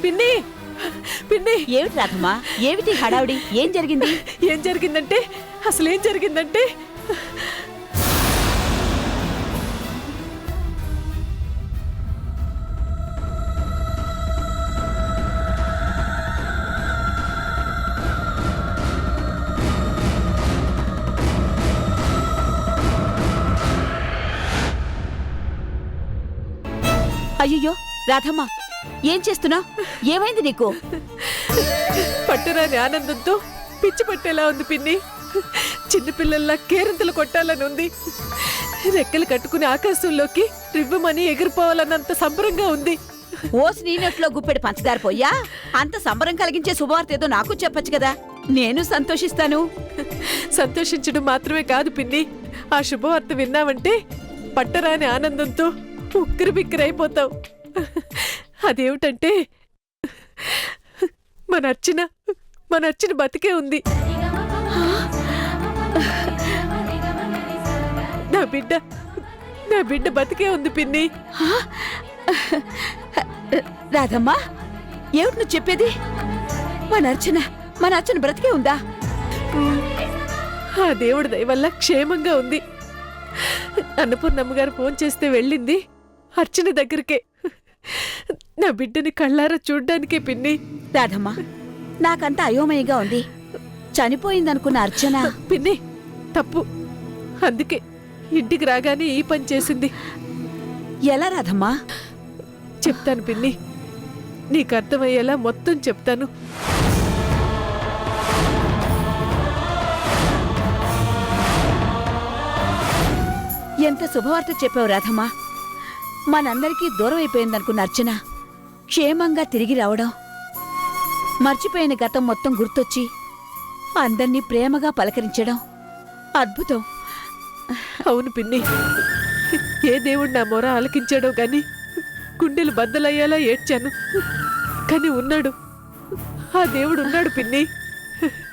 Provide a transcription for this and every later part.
పిన్ని పిన్ని ఏమిటి రాధమ్మా? ఏమిటి హడావిడి? ఏం జరిగింది? ఏం జరిగిందంటే అసలేం జరిగిందంటే అయ్యో రాధమ్మా, ఏం చేస్తున్నావు? ఏమైంది నీకు? పట్టురాని ఆనందంతో పిచ్చి పట్టేలా ఉంది పిన్ని. చిన్నపిల్లల్లా కేరింతలు కొట్టాలని ఉంది. రెక్కలు కట్టుకుని ఆకాశంలోకి రివ్వమని ఎగిరిపోవాలన్నంత సంబరంగా ఉంది. ఓసి నీనట్లో గుప్పెడు పంచదార పోయా? అంత సంబరం కలిగించే శుభవార్త ఏదో నాకు చెప్పొచ్చు కదా, నేను సంతోషిస్తాను. సంతోషించడం మాత్రమే కాదు పిన్ని, ఆ శుభవార్త విన్నావంటే పట్టరాని ఆనందంతో ఉక్కిరి బిక్కిరైపోతావు. అదేమిటంటే మన అర్చన బతికే ఉంది. నా బిడ్డ బతికే ఉంది పిన్ని. రాధమ్మా, ఏమిటి నువ్వు చెప్పేది? మన అర్చన బ్రతికే ఉందా? ఆ దేవుడి దయ వల్ల క్షేమంగా ఉంది. అన్నపూర్ణమ్మ గారు ఫోన్ చేస్తే వెళ్ళింది అర్చన దగ్గరికే, నా బిడ్డని కళ్ళారా చూడ్డానికే పిన్ని. రాధమ్మా, నాకంతా అయోమయంగా ఉంది. చనిపోయిందనుకున్న అర్చన పిన్ని తప్పు. అందుకే ఇంటికి రాగానే ఈ పని చేసింది. ఎలా రాధమ్మా? చెప్తాను పిన్ని, నీకు అర్థమయ్యేలా మొత్తం చెప్తాను. ఎంత శుభవార్త చెప్పావు రాధమ్మా. మనందరికీ దూరం అయిపోయిందనుకున్న అర్చన క్షేమంగా తిరిగి రావడం, మర్చిపోయిన గతం మొత్తం గుర్తొచ్చి అందర్నీ ప్రేమగా పలకరించడం అద్భుతం. అవును పిన్ని, ఏ దేవుడు నా మొర ఆలకించాడో గాని గుండెలు బద్దలయ్యేలా ఏడ్చాను. కాని ఉన్నాడు, ఆ దేవుడు ఉన్నాడు పిన్ని.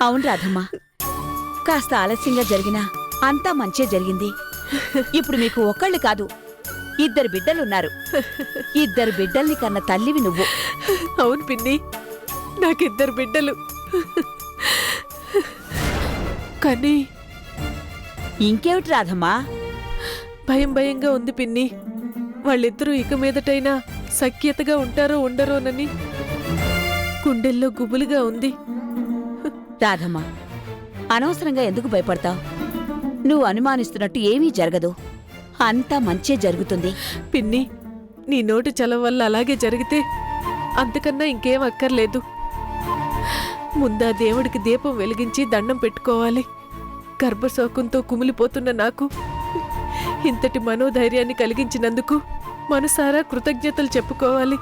అవును రాధమ్మా, కాస్త ఆలస్యంగా జరిగినా అంతా మంచే జరిగింది. ఇప్పుడు మీకు ఒక్కళ్ళు కాదు, 2 బిడ్డలున్నారు. 2 బిడ్డల్ని కన్న తల్లివి నువ్వు. అవును పిన్ని, నాకు 2 బిడ్డలు. కానీ ఇంకేమిటి రాధమ్మా? భయంగా ఉంది పిన్ని. వాళ్ళిద్దరూ ఇక మీదటైనా సఖ్యతగా ఉంటారో ఉండరోనని గుండెల్లో గుబులుగా ఉంది. రాధమ్మా, అనవసరంగా ఎందుకు భయపడతావు? నువ్వు అనుమానిస్తున్నట్టు ఏమీ జరగదు, అంతా మంచే జరుగుతుంది. పిన్ని, నీ నోటి చలవ వల్ల అలాగే జరిగితే అంతకన్నా ఇంకేం అక్కర్లేదు. ముందా దేవుడికి దీపం వెలిగించి దండం పెట్టుకోవాలి. గర్భశోకంతో కుమిలిపోతున్న నాకు ఇంతటి మనోధైర్యాన్ని కలిగించినందుకు మనసారా కృతజ్ఞతలు చెప్పుకోవాలి.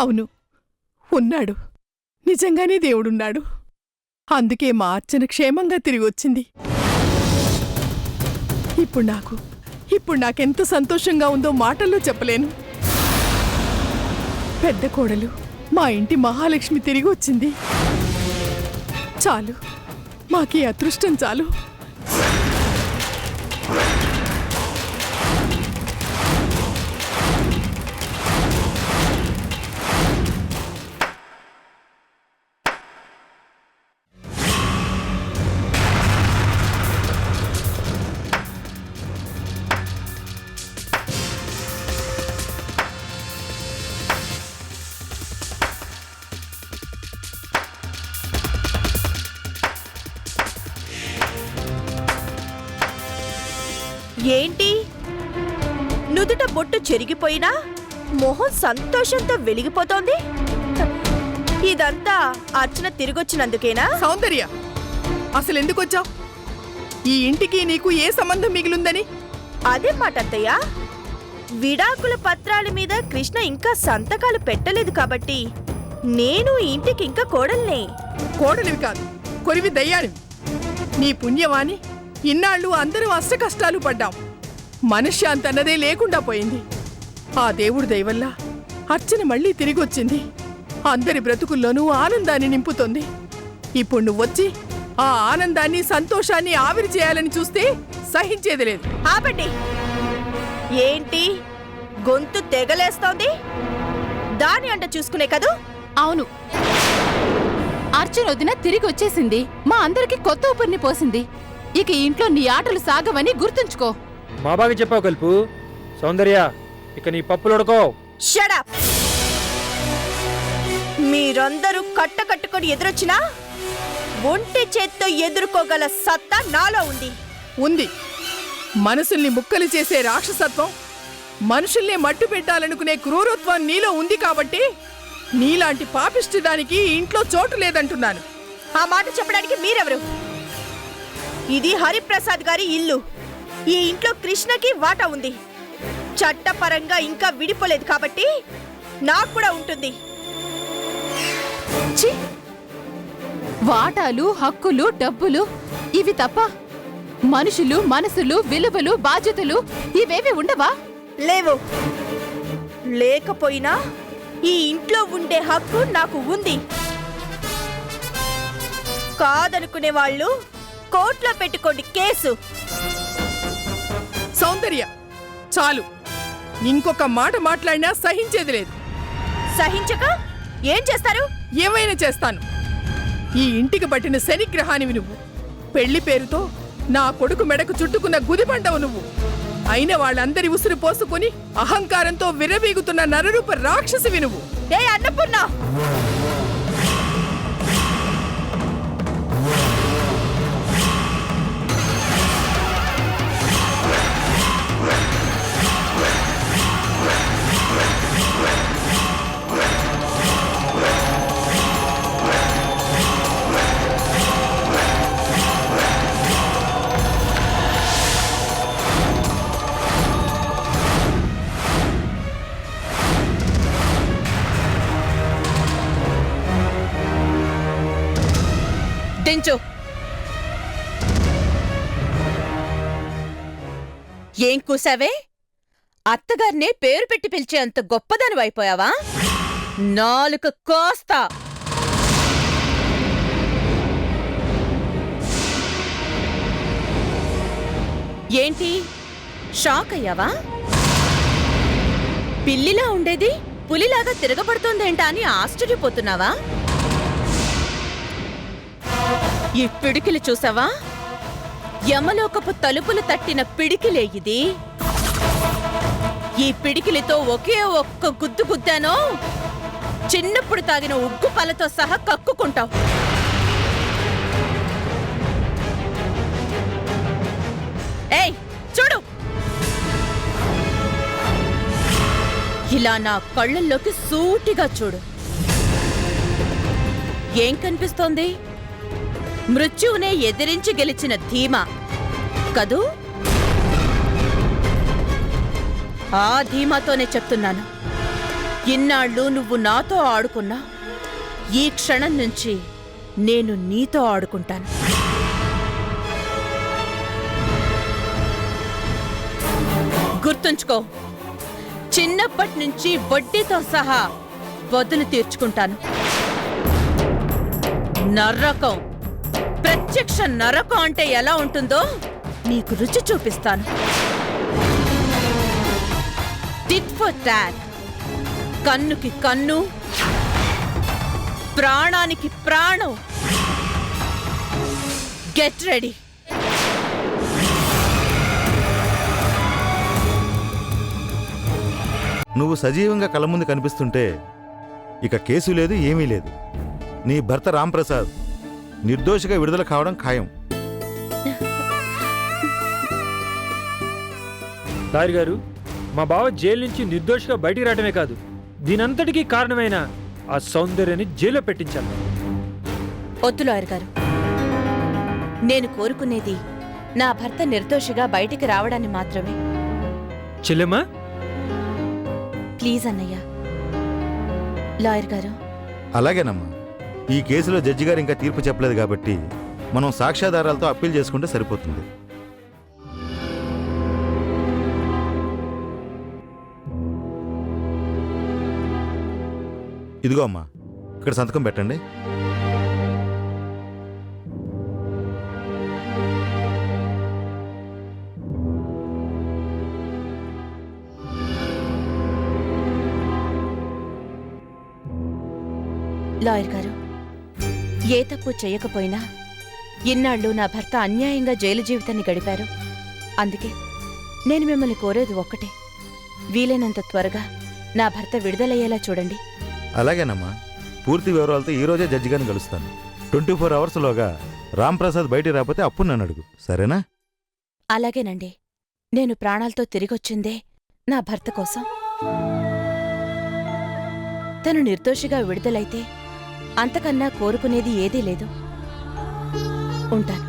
అవును, ఉన్నాడు. నిజంగానే దేవుడున్నాడు. అందుకే మా అర్చన క్షేమంగా తిరిగొచ్చింది. ఇప్పుడు నాకెంత సంతోషంగా ఉందో మాటల్లో చెప్పలేను. పెద్ద కోడలు, మా ఇంటి మహాలక్ష్మి తిరిగి వచ్చింది. చాలు, మాకీ అదృష్టం చాలు. ఏంటి నుదుట బొట్టు చెరిగిపోయినా మొహం సంతోషంతో వెలిగిపోతోంది? ఇదంతా అర్చన తిరిగొచ్చినందుకేనా? సౌందర్య, అసలు ఎందుకొచ్చావు? ఈ ఇంటికి నీకు ఏ సంబంధం మిగిలిందని? అదే మాట అత్తయ్య. విడాకుల పత్రాల మీద కృష్ణ ఇంకా సంతకాలు పెట్టలేదు కాబట్టి నేను ఈ ఇంటికి ఇంకా కోడల్నే. కోడలివి కాదు, కొరివి దయ్యానివి. నీ పుణ్యవాని ఇన్నాళ్ళు అందరూ అష్ట కష్టాలు పడ్డాం. మనశ్శాంతి అన్నదే లేకుండా పోయింది. ఆ దేవుడి దయవల్ల అర్చన మళ్ళీ తిరిగొచ్చింది. అందరి బ్రతుకుల్లోనూ ఆనందాన్ని నింపుతోంది. ఇప్పుడు నువ్వొచ్చి ఆ ఆనందాన్ని సంతోషాన్ని ఆవిరి చేయాలని చూస్తే సహించేది లేదు. ఆపండి. ఏంటి గొంతు తెగలేస్తోంది? దాని అంట చూసుకునే కదూ? అవును, అర్చన వదిన తిరిగి వచ్చేసింది. మా అందరికి కొత్త ఊపిరిని పోసింది. ఇక ఇంట్లో నీ ఆటలు సాగవని గుర్తుంచుకో. మా బాగా చెప్పావు కల్పు. సౌందర్య, ఇక నీ పప్పులు ఉడకో. Shut up. మీరందరూ కట్టుకొని ఎదురొచ్చినా ఒంటి చేత్తో ఎదుర్కోగల సత్తా నాలో ఉంది. ఉంది. మనసుల్ని ముక్కలు చేసే రాక్షసత్వం, మనుషుల్నే మట్టు పెట్టాలనుకునే క్రూరత్వం నీలో ఉంది కాబట్టి నీలాంటి పాపిష్టి దానికి ఇంట్లో చోటు లేదంటున్నాను. ఆ మాట చెప్పడానికి మీరెవరు? ఇది హరిప్రసాద్ గారి ఇల్లు. ఈ ఇంట్లో కృష్ణకి వాటా ఉంది. చట్టపరంగా ఇంకా విడిపోలేదు కాబట్టి నాకు కూడా ఉంటుంది. ఛీ! వాటాలు, హక్కులు, డబ్బులు ఇవి తప్ప మనుషులు, మనసులు, విలువలు, బాధ్యతలు ఇవేవి ఉండవా? లేవు. లేకపోయినా ఈ ఇంట్లో ఉండే హక్కు నాకు ఉంది. కాదనుకునే వాళ్ళు కోర్టులో పెట్టుకోండి కేసు. సౌందర్య, చాలు. ఇంకొక మాట మాట్లాడినా సహించేది లేదు. సహించక ఏం చేస్తారు? ఏమైనా చేస్తాను. ఈ ఇంటికి పట్టిన శనిగ్రహానివి నువ్వు. పెళ్లి పేరుతో నా కొడుకు మెడకు చుట్టుకున్న గుదిబండవు నువ్వు. అయిన వాళ్ళందరి ఉసురు పోసుకుని అహంకారంతో విర్రవీగుతున్న నరరూప రాక్షసివి నువ్వు. ఏ అన్నపూర్ణ! దించు. ఏం కూసావే? అత్తగారినే పేరు పెట్టి పిలిచే అంత గొప్పదానివైపోయావా? నాలుక కోస్తా. ఏంటి షాక్ అయ్యావా? పిల్లిలా ఉండేది పులిలాగా తిరగబడుతోందేంటా అని ఆశ్చర్యపోతున్నావా? ఈ పిడికిలి చూసావా? యమలోకపు తలుపులు తట్టిన పిడికిలే ఇది. ఈ పిడికిలితో ఒకే ఒక్క గుద్దు గుద్దానో చిన్నప్పుడు తాగిన ఉగ్గు పాలతో సహా కక్కుకుంటావు. ఏయ్ చూడు, ఇలా నా కళ్ళల్లోకి సూటిగా చూడు. ఏం కనిపిస్తోంది? మృత్యువునే ఎదిరించి గెలిచిన ధీమా కదూ? ఆ ధీమాతోనే చెప్తున్నాను. ఇన్నాళ్ళు నువ్వు నాతో ఆడుకున్నా, ఈ క్షణం నుంచి నేను నీతో ఆడుకుంటాను. గుర్తుంచుకో, చిన్నప్పటి నుంచి వడ్డీతో సహా బదులు తీర్చుకుంటాను. నర్రకం ప్రత్యక్ష నరకం అంటే ఎలా ఉంటుందో నీకు రుచి చూపిస్తాను. టిట్ ఫర్ టాట్, కన్నుకి కన్ను, ప్రాణానికి ప్రాణం. Get ready. నువ్వు సజీవంగా కళ్ళ ముందు కనిపిస్తుంటే ఇక కేసు లేదు, ఏమీ లేదు. నీ భర్త రాంప్రసాద్ నిర్దోషిగా విడుదల కావడం ఖాయం. లాయర్ గారు, మా బావ జైలు నుంచి నిర్దోషిగా బయటికి రావడమే కాదు, దీనంతటికీ కారణమైన ఆ సౌందర్యాన్ని జైల్లో పెట్టించాను. వద్దు లాయర్ గారు, నేను కోరుకునేది నా భర్త నిర్దోషిగా బయటికి రావడాన్ని మాత్రమే. చెల్లెమ్మా, ప్లీజ్ అన్నయ్య. లాయర్ గారు, అలాగేనమ్మా. ఈ కేసులో జడ్జి గారు ఇంకా తీర్పు చెప్పలేదు కాబట్టి మనం సాక్ష్యాధారాలతో అప్పీల్ చేసుకుంటే సరిపోతుంది. ఇదిగో అమ్మా, ఇక్కడ సంతకం పెట్టండి. లాయర్ గారు, ఏ తప్పు చేయకపోయినా ఇన్నాళ్ళు నా భర్త అన్యాయంగా జైలు జీవితాన్ని గడిపారు. అందుకే నేను మిమ్మల్ని కోరేది ఒక్కటే, వీలైనంత త్వరగా నా భర్త విడుదలయ్యేలా చూడండి. అలాగేనమ్మా, పూర్తి వివరాలతో ఈ రోజే జడ్జి గారిని కలుస్తాను. 24 అవర్స్లోగా రాంప్రసాద్ బయటికి రాకపోతే అప్పుడు నన్ను అడుగు, సరేనా? అలాగేనండి. నేను ప్రాణాలతో తిరిగొచ్చిందే నా భర్త కోసం. తను నిర్దోషిగా విడుదలైతే అంతకన్నా కోరుకునేది ఏదీ లేదు. ఉంటాను.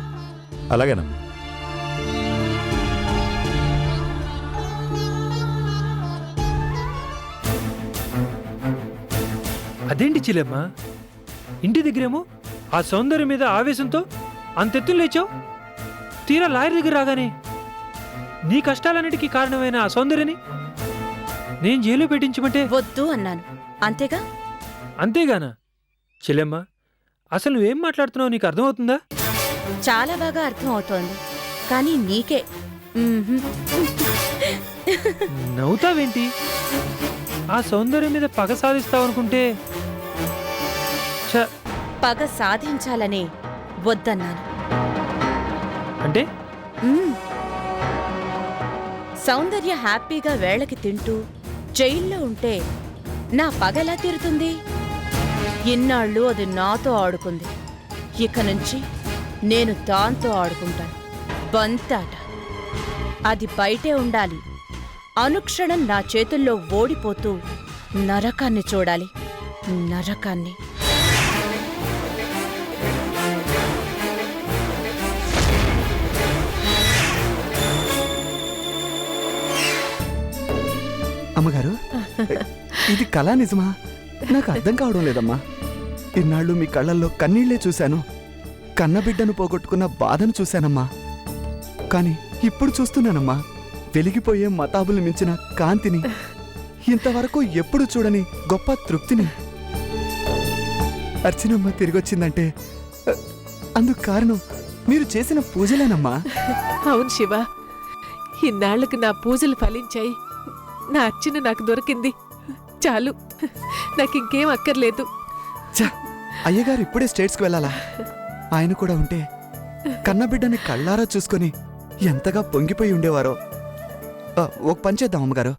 అలాగేనమ్మా. అదేంటి చెల్లెమ్మా, ఇంటి దగ్గరేమో ఆ సౌందర్యం మీద ఆవేశంతో అంతెత్తులు లేచావు, తీరా లాయర్ దగ్గర రాగానే నీ కష్టాలన్నిటికీ కారణమైన ఆ సౌందర్యని నేను జైలు పెట్టించమంటే వద్దు అన్నాను, అంతేగా? అంతేగానా? చెల్లెమ్మా, అసలు నువ్వేం మాట్లాడుతున్నావు నీకు అర్థమవుతుందా? చాలా బాగా అర్థం అవుతోంది, కానీ నీకే. నవ్వుతావేంటి? ఆ సౌందర్యం మీద పగ సాధిస్తావనుకుంటే పగ సాధించాలనే వద్దన్నాను. అంటే సౌందర్య హ్యాపీగా వేళకి తింటూ జైల్లో ఉంటే నా పగలా తీరుతుంది? ఇన్నాళ్ళు అది నాతో ఆడుకుంది, ఇక నుంచి నేను దాంతో ఆడుకుంటాను. బంతాట. అది బయటే ఉండాలి, అనుక్షణం నా చేతుల్లో ఓడిపోతూ నరకాన్ని చూడాలి, నరకాన్ని. అమ్మగారు, ఇది కళా నిజమా? నాకు అర్థం కావడం లేదమ్మా. ఇన్నాళ్ళు మీ కళ్ళల్లో కన్నీళ్లే చూశాను, కన్నబిడ్డను పోగొట్టుకున్న బాధను చూశానమ్మా. కాని ఇప్పుడు చూస్తున్నానమ్మా, వెలిగిపోయే మతాబులు మించిన కాంతిని, ఇంతవరకు ఎప్పుడు చూడని గొప్ప తృప్తిని. అర్చనమ్మ తిరిగొచ్చిందంటే అందుకు కారణం మీరు చేసిన పూజలేనమ్మా. అవును శివ, ఇన్నాళ్లకు నా పూజలు ఫలించాయి. నా అర్చన నాకు దొరికింది, చాలు. నాకింకేం అక్కర్లేదు. అయ్యగారు ఇప్పుడే స్టేట్స్కి వెళ్ళాలా? ఆయన కూడా ఉంటే కన్నబిడ్డని కళ్ళారా చూసుకొని ఎంతగా పొంగిపోయి ఉండేవారో. ఒక పని చేద్దాం అమ్మగారు,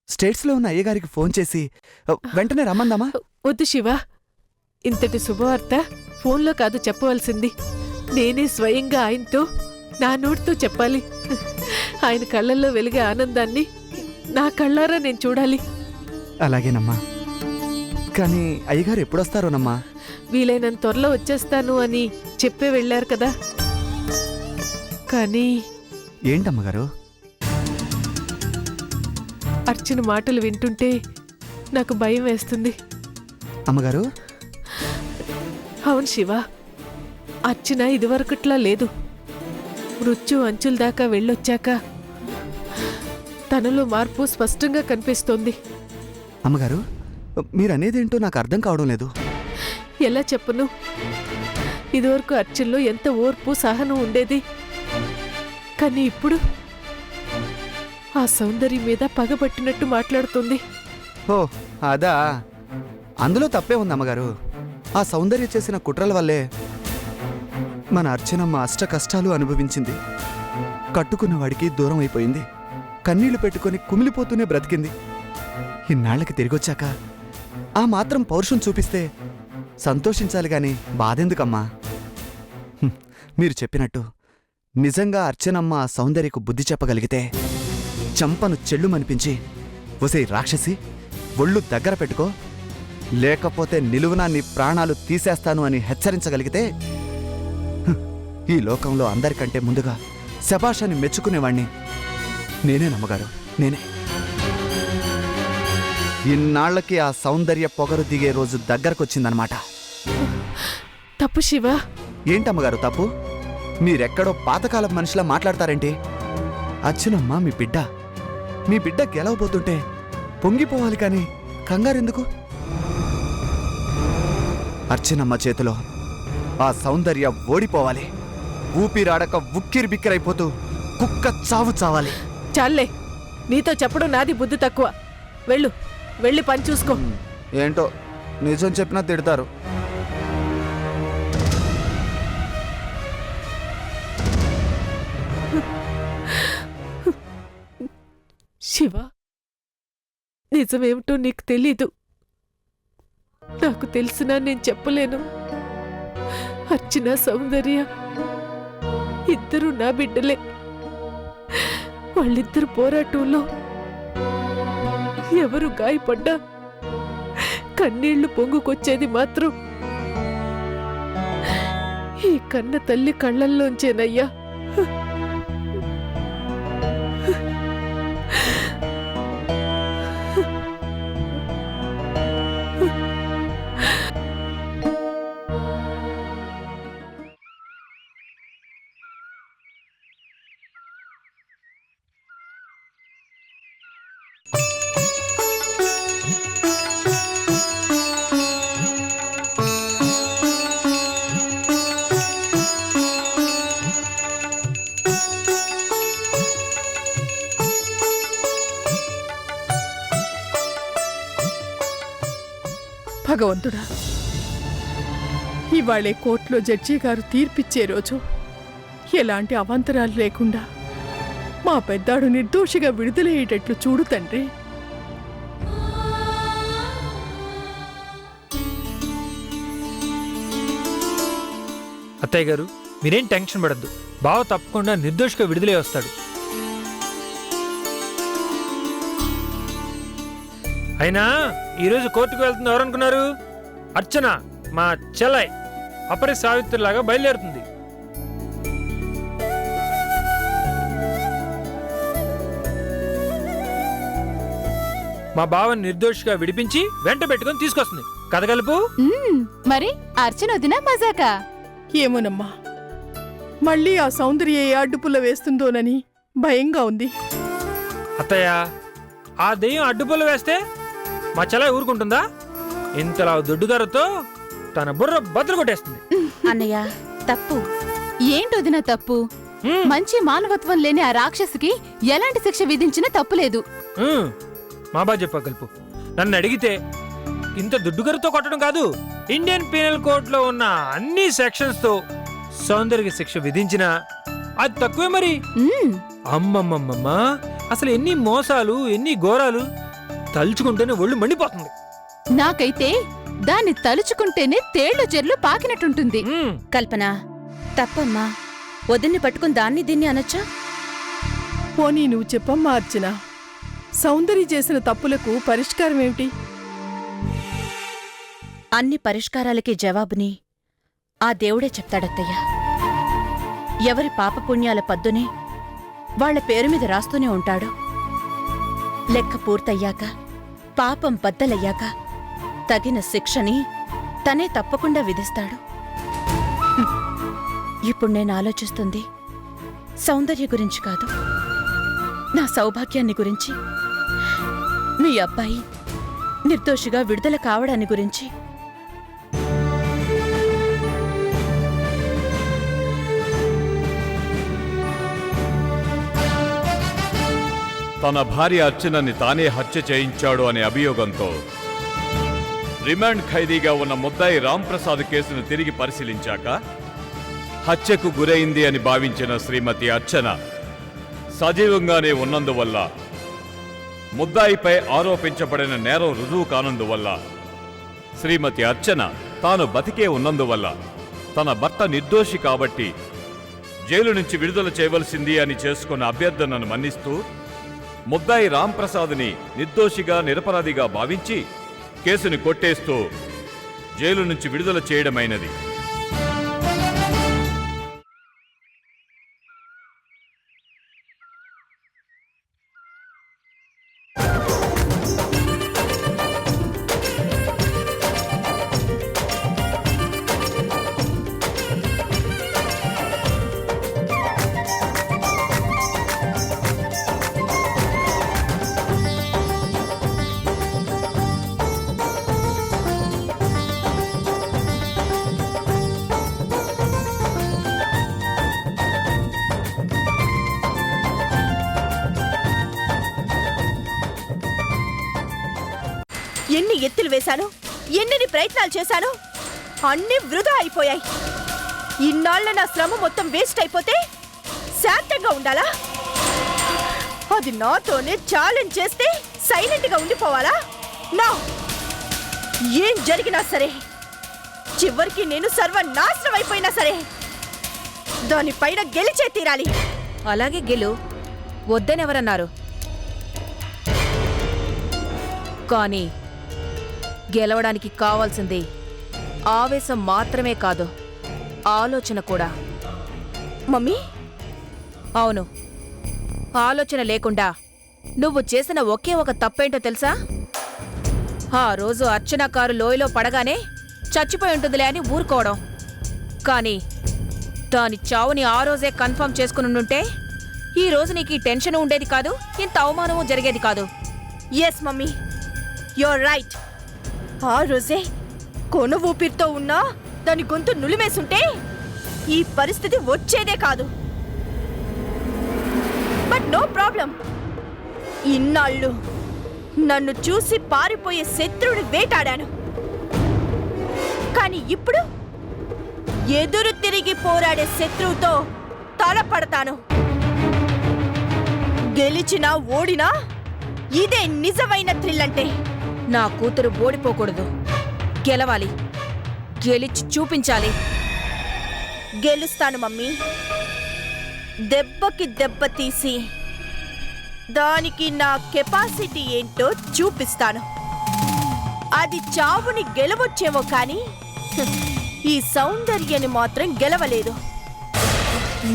స్టేట్స్లో ఉన్న అయ్యగారికి ఫోన్ చేసి వెంటనే రమ్మందామా? వద్దు శివ, ఇంతటి శుభవార్త ఫోన్లో కాదు చెప్పవలసింది. నేనే స్వయంగా ఆయనతో, నా నోటితో చెప్పాలి. ఆయన కళ్ళల్లో వెలిగే ఆనందాన్ని నా కళ్ళారా నేను చూడాలి. అలాగేనమ్మా. కానీ అయ్యగారు ఎప్పుడొస్తారోనమ్మా? వీలైనంత త్వరలో వచ్చేస్తాను అని చెప్పే వెళ్ళారు కదా. కానీ ఏంటమ్మగారు? అర్చన మాటలు వింటుంటే నాకు భయం వేస్తుంది. అమ్మగారు? అవును శివ, అర్చన ఇదివరకట్లా లేదు. మృత్యు అంచుల దాకా వెళ్ళొచ్చాక తనలో మార్పు స్పష్టంగా కనిపిస్తోంది. అమ్మగారు, మీరనేదేంటో నాకు అర్థం కావడం లేదు. ఎలా చెప్పను? ఇదివరకు అర్చనలో ఎంత ఓర్పు సహనం ఉండేది. కానీ ఇప్పుడు ఆ సౌందర్యం మీద పగబట్టినట్టు మాట్లాడుతుంది. ఓ అదా, అందులో తప్పే ఉంది అమ్మగారు. ఆ సౌందర్య చేసిన కుట్రల వల్లే మన అర్చనమ్మ అష్ట కష్టాలు అనుభవించింది. కట్టుకున్న వాడికి దూరం అయిపోయింది. కన్నీళ్లు పెట్టుకొని కుమిలిపోతూనే బ్రతికింది. ఇన్నాళ్లకి తిరిగొచ్చాక ఆ మాత్రం పౌరుషం చూపిస్తే సంతోషించాలి గాని బాధెందుకమ్మా? మీరు చెప్పినట్టు నిజంగా అర్చనమ్మ ఆ సౌందర్యకు బుద్ధి చెప్పగలిగితే చంపను చెల్లుమనిపించి, ఒసే రాక్షసి ఒళ్ళు దగ్గర పెట్టుకో, లేకపోతే నిలువునా నీ ప్రాణాలు తీసేస్తాను అని హెచ్చరించగలిగితే ఈ లోకంలో అందరికంటే ముందుగా శభాషాన్ని మెచ్చుకునేవాణ్ణి నేనే నమ్మగారు, నేనే. ఇన్నాళ్లకి ఆ సౌందర్య పొగరు దిగే రోజు దగ్గరకొచ్చిందనమాట. తప్పు శివ. ఏంటమ్మగారు తప్పు? మీరెక్కడో పాతకాలపు మనిషిలా మాట్లాడతారేంటి? అచ్చునమ్మ మీ బిడ్డ. మీ బిడ్డ గెలవబోతుంటే పొంగిపోవాలి కాని కంగారెందుకు? అర్చనమ్మ చేతిలో ఆ సౌందర్య ఓడిపోవాలి. ఊపిరాడక ఉక్కిరి బిక్కిరైపోతూ కుక్క చావు చావాలి. చాలే, నీతో చెప్పడం నాది బుద్ధి తక్కువ. వెళ్ళు, వెళ్ళి పని చూసుకో. ఏంటో నిజం చెప్పినా తిడతారు. శివ, నిజమేమిటో నీకు తెలీదు. నాకు తెలిసినా నేను చెప్పలేను. అర్చన, సౌందర్య ఇద్దరు నా బిడ్డలే. వాళ్ళిద్దరు పోరాటంలో ఎవరు గాయపడ్డా కన్నీళ్లు పొంగుకొచ్చేది మాత్రం ఈ కన్న తల్లి కళ్ళల్లోంచేనయ్యా. భగవంతుడా, ఇవాళే కోర్టులో జడ్జి గారు తీర్పిచ్చే రోజు. ఎలాంటి అవాంతరాలు లేకుండా మా పెద్దాడు నిర్దోషిగా విడుదలయ్యేటట్లు చూడు తండ్రి. అత్తయ్య గారు, మీరేం టెన్షన్ పడద్దు. బావ తప్పకుండా నిర్దోషిగా విడుదలై వస్తాడు. అయినా ఈరోజు కోర్టుకు వెళ్తుంది ఎవరనుకున్నారు? అర్చన, మా చెలై అపరి సావిత్రిలాగా బయలుదేరుతుంది. మా బావని నిర్దోషిగా విడిపించి వెంట పెట్టుకొని తీసుకొస్తుంది. కథ కలుపు. మరి అర్చన వదిన మజాకా? ఏమోనమ్మా, మళ్ళీ ఆ సౌందర్య ఏ అడ్డుపుల్ల వేస్తుందోనని భయంగా ఉంది. అత్తయ్య, ఆ దెయ్యం అడ్డుపుల్ల వేస్తే మా చెలై ఊరుకుంటుందా? ఇంతలా దొడ్డుగారుతో తన బుర్ర బద్దలు కొట్టేస్తుంది. అన్నయ్య తప్పు. ఏంటొదిన తప్పు? మంచి మానవత్వం లేని ఆ రాక్షసికి ఎలాంటి శిక్ష విధించినా తప్పులేదు. మా బా చెప్పా కలుపు. నన్ను అడిగితే ఇంత దుడ్డుగరుతో కొట్టడం కాదు, ఇండియన్ పీనల్ కోడ్ లో ఉన్న అన్ని సెక్షన్స్ తో సౌందర్య శిక్ష విధించినా అది తక్కువే. మరి అమ్మమ్మమ్మమ్మ, అసలు ఎన్ని మోసాలు, ఎన్ని ఘోరాలు తలుచుకుంటేనే ఒళ్ళు మండిపోతుంది. నాకైతే దాన్ని తలుచుకుంటేనే తేళ్లు చెర్లు పాకినట్టుంటుంది. కల్పన తప్పమ్మా. వదిన్ని పట్టుకుని దాన్ని దీన్ని అనొచ్చా? పోనీ నువ్వు చెప్పమ్మా అర్చన, సౌందర్య చేసిన తప్పులకు పరిష్కారం ఏమిటి? అన్ని పరిష్కారాలకి జవాబుని ఆ దేవుడే చెప్తాడత్తయ్య. ఎవరి పాపపుణ్యాల పద్దుని వాళ్ల పేరు మీద రాస్తూనే ఉంటాడు. లెక్క పూర్తయ్యాక, పాపం బద్దలయ్యాక తగిన శిక్షని తనే తప్పకుండా విధిస్తాడు. ఇప్పుడు నేను ఆలోచిస్తుంది సౌందర్య గురించి కాదు, నా సౌభాగ్యాన్ని గురించి, మీ అబ్బాయి నిర్దోషిగా విడుదల కావడాన్ని గురించి. తన భార్య అర్చనని తానే హత్య చేయించాడు అనే అభియోగంతో రిమాండ్ ఖైదీగా ఉన్న ముద్దాయి రాంప్రసాద్ కేసును తిరిగి పరిశీలించాక హత్యకు గురైంది అని భావించిన శ్రీమతి అర్చన సజీవంగానే ఉన్నందువల్ల, ముద్దాయిపై ఆరోపించబడిన నేరం రుజువు కానందువల్ల, శ్రీమతి అర్చన తాను బతికే ఉన్నందువల్ల, తన భర్త నిర్దోషి కాబట్టి జైలు నుంచి విడుదల చేయవలసింది అని చేసుకున్న అభ్యర్థనను మన్నిస్తూ ముద్దాయి రాంప్రసాద్ని నిర్దోషిగా నిరపరాధిగా భావించి కేసుని కొట్టేస్తూ జైలు నుంచి విడుదల చేయడమైనది. ఎన్ని ఎత్తులు వేశాను, ఎన్ని ప్రయత్నాలు చేశాను, అన్ని వృధా అయిపోయాయి. ఇన్నాళ్ళ నా శ్రమ మొత్తం వేస్ట్ అయిపోతే శాంతంగా ఉండాలా? అది నాతోనే ఛాలెంజ్ చేస్తే సైలెంట్గా ఉండిపోవాలా? నా ఏం జరిగినా సరే, చివరికి నేను సర్వనాశనం అయిపోయినా సరే దానిపైన గెలిచే తీరాలి. అలాగే గెలు, వద్దనెవరన్నారు? కానీ గెలవడానికి కావాల్సింది ఆవేశం మాత్రమే కాదు, ఆలోచన కూడా. మమ్మీ, అవును, ఆలోచన లేకుండా నువ్వు చేసిన ఒకే ఒక తప్పేంటో తెలుసా? ఆ రోజు అర్చన కారు లోయలో పడగానే చచ్చిపోయి ఉంటుందిలే అని ఊరుకోవడం. కానీ దాని చావుని ఆ రోజే కన్ఫర్మ్ చేసుకునుంటే ఈ రోజు నీకు ఈ టెన్షన్ ఉండేది కాదు, ఇంత అవమానము జరిగేది కాదు. Yes mummy, you're right. ఆ రోజే కొన ఊపిరితో ఉన్నా దాని గొంతు నులిమేసుంటే ఈ పరిస్థితి వచ్చేదే కాదు. But no problem. ఇన్నాళ్ళు నన్ను చూసి పారిపోయే శత్రువుని వేటాడాను. కానీ ఇప్పుడు ఎదురు తిరిగి పోరాడే శత్రువుతో తలపడతాను. గెలిచినా ఓడినా ఇదే నిజమైన థ్రిల్ అంటే. నా కూతురు ఓడిపోకూడదు, గెలవాలి, గెలిచి చూపించాలి. గెలుస్తాను మమ్మీ. దెబ్బకి దెబ్బ తీసి దానికి నా కెపాసిటీ ఏంటో చూపిస్తాను. అది చావుని గెలవచ్చేమో కానీ ఈ సౌందర్యాన్ని మాత్రం గెలవలేదు.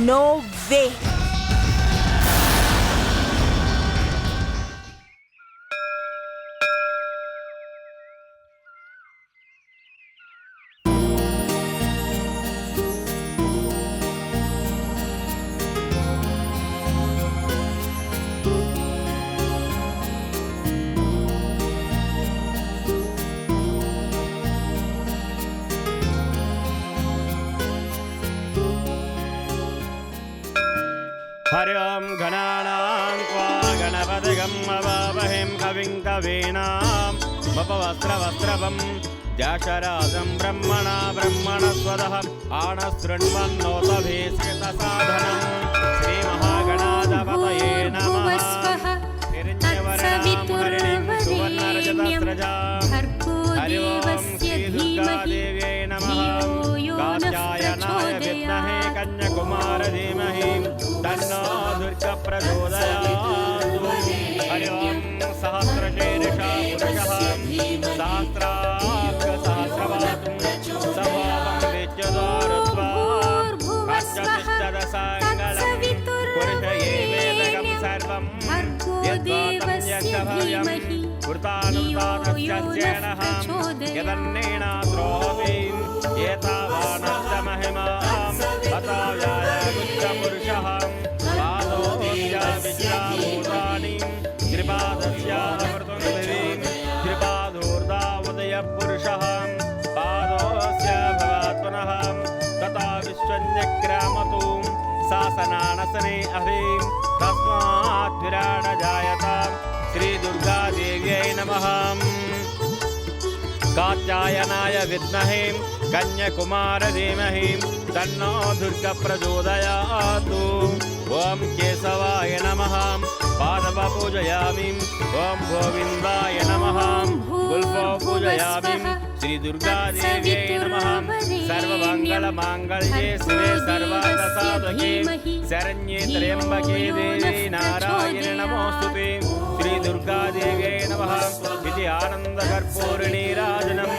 No way. हरि ओं गणानां त्वा गणपतिगं अवावहिं कविं कवीनाम् उपवस्त्रवस्त्रवं जाशराजं ब्रह्मणा ब्रह्मणस्वदः आणशृण्वन्नोतभीष्कृतसाधनं श्रीमहागणाधिपतये नमः। हिरण्यवर्णां हरिणीं सुवर्णरजतस्रजां हरि ओं श्रीदुर्गादेव्यै नमः। कात्यायनाय विद्महे कन्याकुमारधीमहि तन्नो दुर्गा प्रचोदयात्। हरि ओं सहस्रशीर्षा पुरुषः सहस्राक्षसहस्रवातुं स्वभावं विद्युदारुत्वात् पञ्चतिष्ठदशाङ्गलं पुरुष एवेदकं सर्वं यद्वातं यज्ञभव्यं कृतानुदानस्य स्येनः यदन्नेनाद्रोऽपि एतावानस्य महिमां हताव्याय पुरुषः पादोऽस्य विश्राभूतानि त्रिपादस्य अमृतुन्दिवीं त्रिपादोर्धावदयपुरुषः पादोऽस्य भवात्मनः तथा विश्वन्यग्रामतु शासनानसने अभिं तस्मै तस्मात्विराणजायतां श्रीदुर्गादेव्यै नमः कात्यायनाय विद्महे कन्याकुमार धीमहि तन्नो दुर्गा प्रचोदयातु ओम केशवाय नमः पादव पूजयामि ओम गोविन्दाय नमः गुल्फो पूजयामि श्री दुर्गा देव्यै नमः सर्वमंगल मांगल्ये शिवे सर्वार्थसाधके शरण्ये त्र्यंबके देवी नारायणे नमोस्तुते श्री दुर्गा देव्यै नमः इति आनंद कर्पूरनीराजनं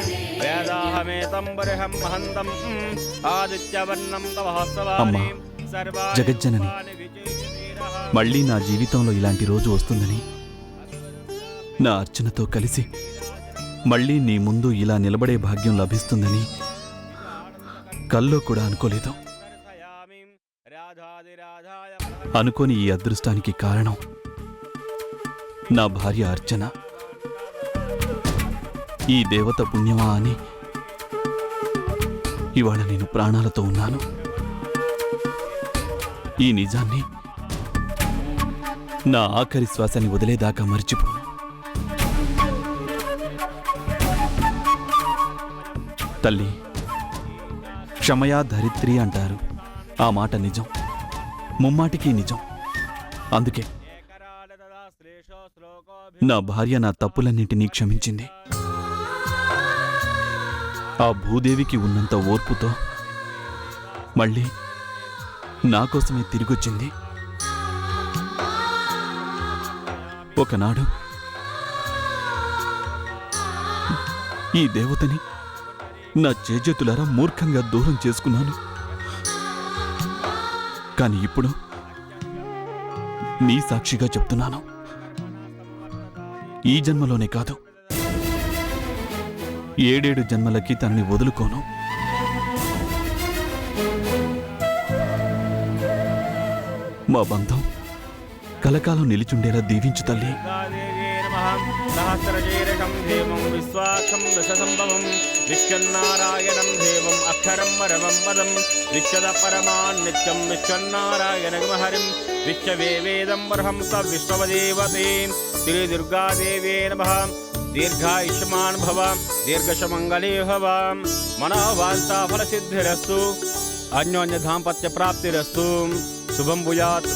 वेदाहमेतं बर्हं महन्तं आदित्यवर्णं तवहस्तवानि జగజ్జనని మళ్ళీ నా జీవితంలో ఇలాంటి రోజు వస్తుందని, నా అర్చనతో కలిసి మళ్ళీ నీ ముందు ఇలా నిలబడే భాగ్యం లభిస్తుందని కల్లో కూడా అనుకోలేదు. అనుకోని ఈ అదృష్టానికి కారణం నా భార్య అర్చన. ఈ దేవత పుణ్యమా అని ఇవాళ నేను ప్రాణాలతో ఉన్నాను. ఈ నిజాన్ని నా ఆఖరి శ్వాసని వదిలేదాకా మర్చిపోను. తల్లి, క్షమయా ధరిత్రి అంటారు. ఆ మాట నిజం, ముమ్మాటికి నిజం. అందుకే నా భార్య నా తప్పులన్నింటినీ క్షమించింది. ఆ భూదేవికి ఉన్నంత ఓర్పుతో మళ్ళీ నా కోసమే తిరిగొచ్చింది. ఒకనాడు ఈ దేవతని నా చేజేతులారా మూర్ఖంగా దూరం చేసుకున్నాను. కాని ఇప్పుడు నీ సాక్షిగా చెప్తున్నాను, ఈ జన్మలోనే కాదు, 7 జన్మలకి తనని వదులుకోను. మా బంధం కలకాలం నిలిచుండేలా దీవించు తల్లి. सहस्रशीर्षं देवं विश्वाक्षं दशसम्भवं विश्वन्नारायणं देवम् अक्षरं परमं पदं विश्वद परमान् नित्यं विश्वन्नारायणगमहरिं विश्ववेवेदं बर्हं स विश्वदेवते श्रीदुर्गादेवे नमः दीर्घायुष्मान् भव दीर्घशमङ्गले भव मनोवाञ्छाफलसिद्धिरस्तु अन्योन्यदाम्पत्यप्राप्तिरस्तु शुभं भूयात्.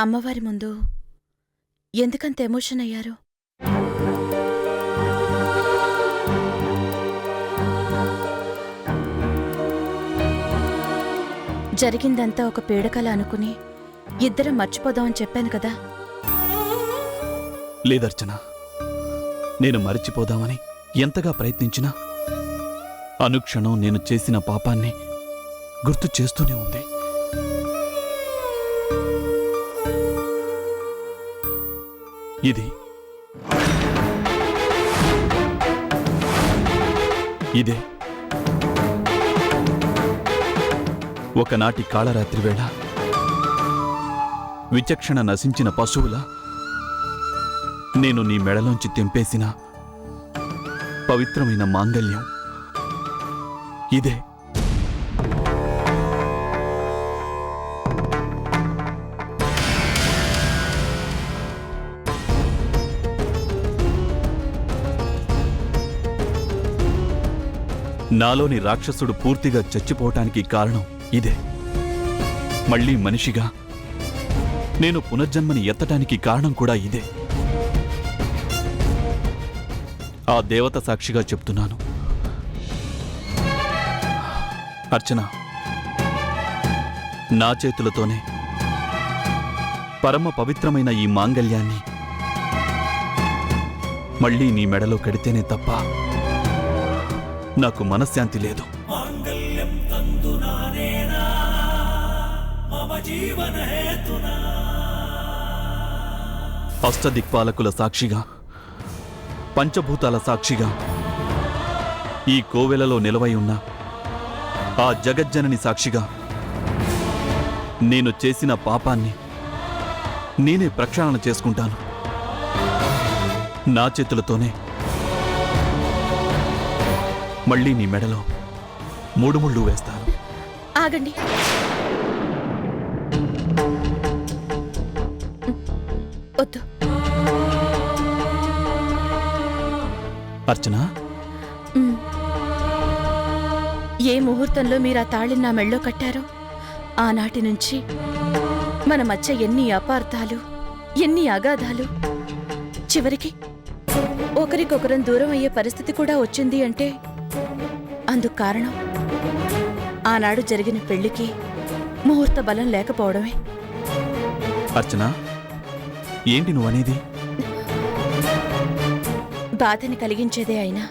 అమ్మవారి ముందు ఎందుకంత ఎమోషన్ అయ్యారు? జరిగిందంతా ఒక పీడకల అనుకుని ఇద్దరం మర్చిపోదామని చెప్పాను కదా. లేదర్చన, నేను మరిచిపోదామని ఎంతగా ప్రయత్నించినా అనుక్షణం నేను చేసిన పాపాన్ని గుర్తు చేస్తూనే ఉంది. ఇదే ఒకనాటి కాళరాత్రి వేళ విచక్షణ నశించిన పశువుల నేను నీ మెడలోంచి తెంపేసిన పవిత్రమైన మాంగల్యం. ఇదే నాలోని రాక్షసుడు పూర్తిగా చచ్చిపోవటానికి కారణం ఇదే. మళ్ళీ మనిషిగా నేను పునర్జన్మని ఎత్తటానికి కారణం కూడా ఇదే. ఆ దేవత సాక్షిగా చెప్తున్నాను అర్చన, నా చేతులతోనే పరమ పవిత్రమైన ఈ మాంగల్యాన్ని మళ్ళీ నీ మెడలో కడితేనే తప్ప నాకు మనశ్శాంతి లేదు. అష్టదిక్పాలకుల సాక్షిగా, పంచభూతాల సాక్షిగా, ఈ కోవెలలో నిలవై ఉన్న ఆ జగజ్జనని సాక్షిగా నేను చేసిన పాపాన్ని నేనే ప్రక్షాళన చేసుకుంటాను. నా చేతులతోనే మళ్ళీ నీ మెడలో 3 ముళ్ళు వేస్తాను. ఆగండి. వద్దు. అర్చన, ఏ ముహూర్తంలో మీరు ఆ తాళిని నా మెళ్ళో కట్టారో ఆనాటి నుంచి మన మధ్య ఎన్ని అపార్థాలు, ఎన్ని అగాధాలు, చివరికి ఒకరికొకరం దూరం అయ్యే పరిస్థితి కూడా వచ్చింది అంటే అందుకు కారణం ఆనాడు జరిగిన పెళ్లికి ముహూర్త బలం లేకపోవడమే. అర్చన, ఏంటి నువ్వనేది? బాధని కలిగించేదే అయినా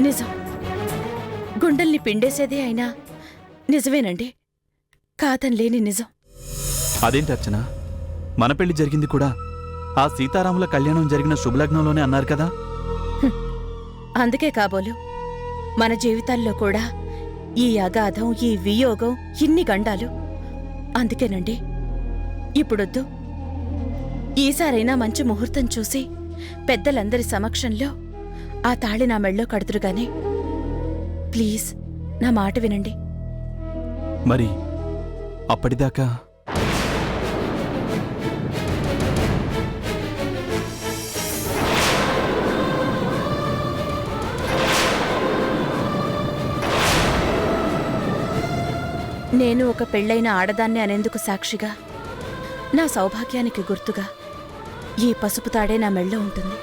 నిజం, గుండెల్ని పిండేసేదే అయినా నిజమేనండి. కాదనలేని నిజం. అదేంటి అర్చన, మన పెళ్లి జరిగింది కూడా ఆ సీతారాముల కళ్యాణం జరిగిన శుభలగ్నంలోనే అన్నారు కదా? అందుకే కాబోలు మన జీవితాల్లో కూడా ఈ అగాధం, ఈ వియోగం, ఇన్ని గండాలు. అందుకేనండి ఇప్పుడొద్దు, ఈసారైనా మంచి ముహూర్తం చూసి పెద్దలందరి సమక్షంలో ఆ తాళి నా మెళ్ళో కడుతురుగానే. ప్లీజ్ నా మాట వినండి. మరి అప్పటిదాకా నేను ఒక పెళ్ళైన ఆడదాన్ని అనేందుకు సాక్షిగా, నా సౌభాగ్యానికి గుర్తుగా ఈ పసుపు తాడే నా మెళ్ళో ఉంటుంది.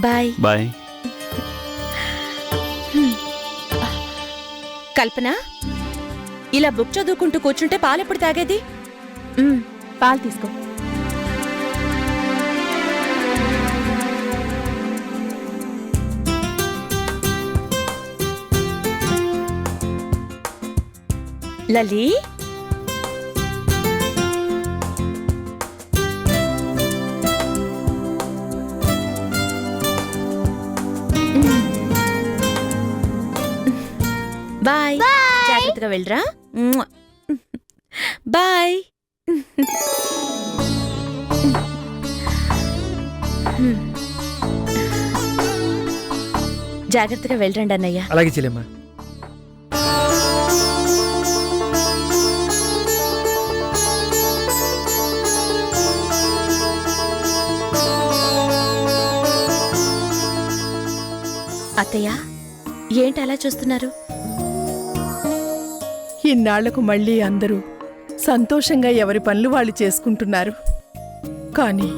బాయ్. బాయ్. కల్పన, ఇలా బుక్ చదువుకుంటూ కూర్చుంటే పాలెప్పుడు తాగేది? పాలు తీసుకో. లలి, బాయ్. జాగ్రత్తగా వెళ్ళరా. బాయ్. జాగ్రత్తగా వెళ్ళరండి అన్నయ్య. అలాగే చెల్లెమ్మా. అత్తయ్య, ఏంటి అలా చూస్తున్నారు? ఇన్నాళ్లకు మళ్ళీ అందరూ సంతోషంగా ఎవరి పనులు వాళ్ళు చేసుకుంటున్నారు. కానీ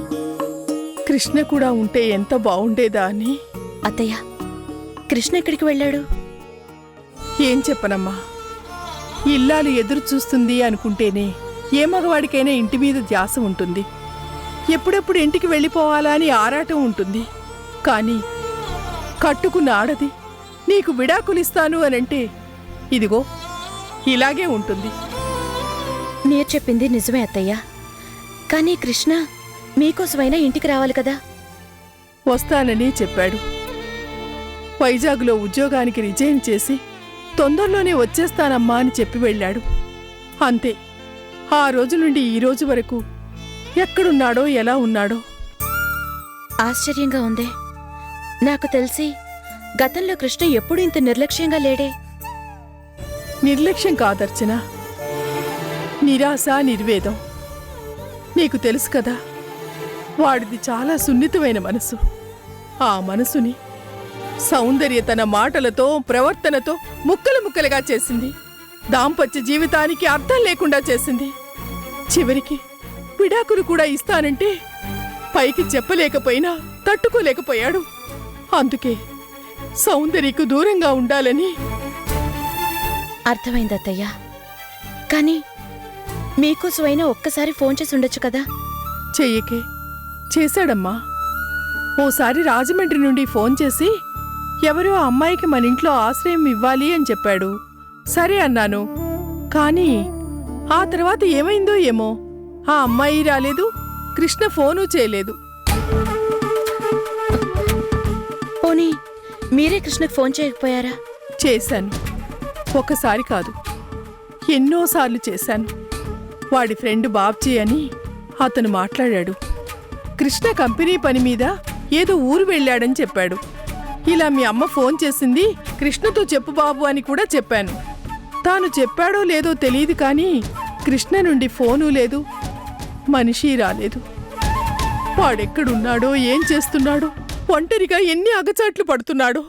కృష్ణ కూడా ఉంటే ఎంత బావుండేదా అని. అత్తయ్య, కృష్ణ ఎక్కడికి వెళ్ళాడు? ఏం చెప్పనమ్మా, ఇల్లాలు ఎదురు చూస్తుంది అనుకుంటేనే ఏ మగవాడికైనా ఇంటి మీద ధ్యాస ఉంటుంది. ఎప్పుడెప్పుడు ఇంటికి వెళ్ళిపోవాలా అని ఆరాటం ఉంటుంది. కానీ కట్టుకున్న ఆడది నీకు విడాకులిస్తాను అనంటే ఇదిగో ఇలాగే ఉంటుంది. మీరు చెప్పింది నిజమే అత్తయ్య. కానీ కృష్ణ మీకోసమైనా ఇంటికి రావాలి కదా. వస్తానని చెప్పాడు. వైజాగ్లో ఉద్యోగానికి రిజైన్ చేసి తొందరలోనే వచ్చేస్తానమ్మా అని చెప్పి వెళ్ళాడు. అంతే. ఆ రోజు నుండి ఈ రోజు వరకు ఎక్కడున్నాడో ఎలా ఉన్నాడో. ఆశ్చర్యంగా ఉందే. నాకు తెలిసి గతంలో కృష్ణ ఎప్పుడూ ఇంత నిర్లక్ష్యంగా లేడే. నిర్లక్ష్యం కాదర్చన, నిరాశ, నిర్వేదం. నీకు తెలుసు కదా, వాడిది చాలా సున్నితమైన మనసు. ఆ మనసుని సౌందర్య తన మాటలతో, ప్రవర్తనతో ముక్కలు ముక్కలుగా చేసింది. దాంపత్య జీవితానికి అర్థం లేకుండా చేసింది. చివరికి విడాకులు కూడా ఇస్తానంటే పైకి చెప్పలేకపోయినా తట్టుకోలేకపోయాడు. అందుకే సౌందర్యకు దూరంగా ఉండాలని. అర్థమైందత్తయ్యా. కానీ మీకోసమైనా ఒక్కసారి ఫోన్ చేసి ఉండొచ్చు కదా. చెయ్యకే. చేశాడమ్మా. ఓసారి రాజమండ్రి నుండి ఫోన్ చేసి ఎవరో అమ్మాయికి మన ఇంట్లో ఆశ్రయం ఇవ్వాలి అని చెప్పాడు. సరే అన్నాను. కానీ ఆ తర్వాత ఏమైందో ఏమో, ఆ అమ్మాయి రాలేదు, కృష్ణ ఫోను చేయలేదు. పోనీ మీరే కృష్ణకు ఫోన్ చేయకపోయారా? చేశాను. ఒకసారి కాదు, ఎన్నోసార్లు చేశాను. వాడి ఫ్రెండ్ బాబ్జీ అని అతను మాట్లాడాడు. కృష్ణ కంపెనీ పని మీద ఏదో ఊరు వెళ్ళాడని చెప్పాడు. ఇలా మీ అమ్మ ఫోన్ చేసింది, కృష్ణతో చెప్పు బాబు అని కూడా చెప్పాను. తాను చెప్పాడో లేదో తెలియదు, కానీ కృష్ణ నుండి ఫోను లేదు, మనిషి రాలేదు. వాడెక్కడున్నాడో, ఏం చేస్తున్నాడో, ఒంటరిగా ఎన్ని అగచాట్లు పడుతున్నాడో.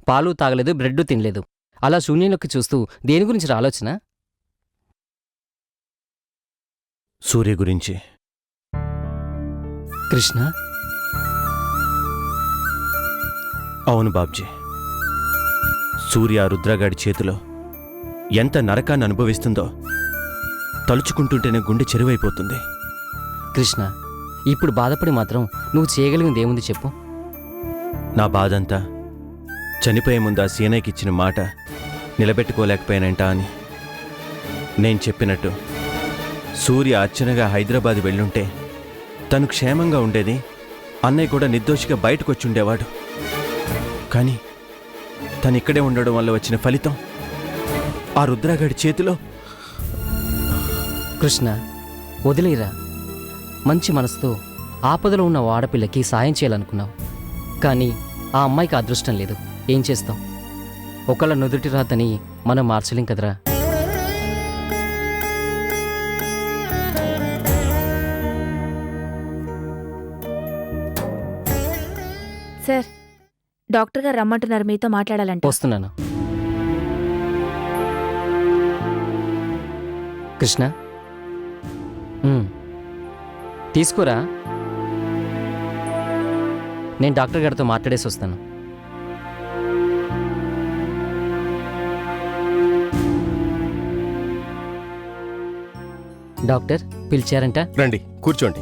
పాలు తాగలేదు, బ్రెడ్ తినలేదు. అలా శూన్యంలోకి చూస్తూ దేని గురించి ఆలోచన? సూర్య గురించి. కృష్ణ? అవును బాబ్జీ. సూర్య రుద్రగాడి చేతిలో ఎంత నరకాన్ని అనుభవిస్తుందో తలుచుకుంటుంటేనే గుండె చెరువైపోతుంది. కృష్ణ, ఇప్పుడు బాధపడి మాత్రం నువ్వు చేయగలిగింది ఏముంది చెప్పు? నా బాధంతా చనిపోయే ముందు ఆ సీనయ్యకి ఇచ్చిన మాట నిలబెట్టుకోలేకపోయానంట అని. నేను చెప్పినట్టు సూర్య అర్చనగా హైదరాబాద్ వెళ్ళుంటే తను క్షేమంగా ఉండేది, అన్నయ్య కూడా నిర్దోషిగా బయటకు వచ్చి ఉండేవాడు. కానీ తను ఇక్కడే ఉండడం వల్ల వచ్చిన ఫలితం ఆ రుద్రగాడి చేతిలో. కృష్ణ, వదిలేరా. మంచి మనసుతో ఆపదలో ఉన్న ఆడపిల్లకి సాయం చేయాలనుకున్నావు, కానీ ఆ అమ్మాయికి అదృష్టం లేదు. ఏం చేస్తాం? ఒకళ్ళ నుదుటి రాతని మనం మార్చలేం కదరా. సార్, డాక్టర్ గారు రమ్మంటున్నారు, మీతో మాట్లాడాలంట. వస్తున్నాను. కృష్ణ, తీసుకోరా. నేను డాక్టర్ గారితో మాట్లాడేసి వస్తాను. డాక్టర్ పిలిచారంట? రండి, కూర్చోండి.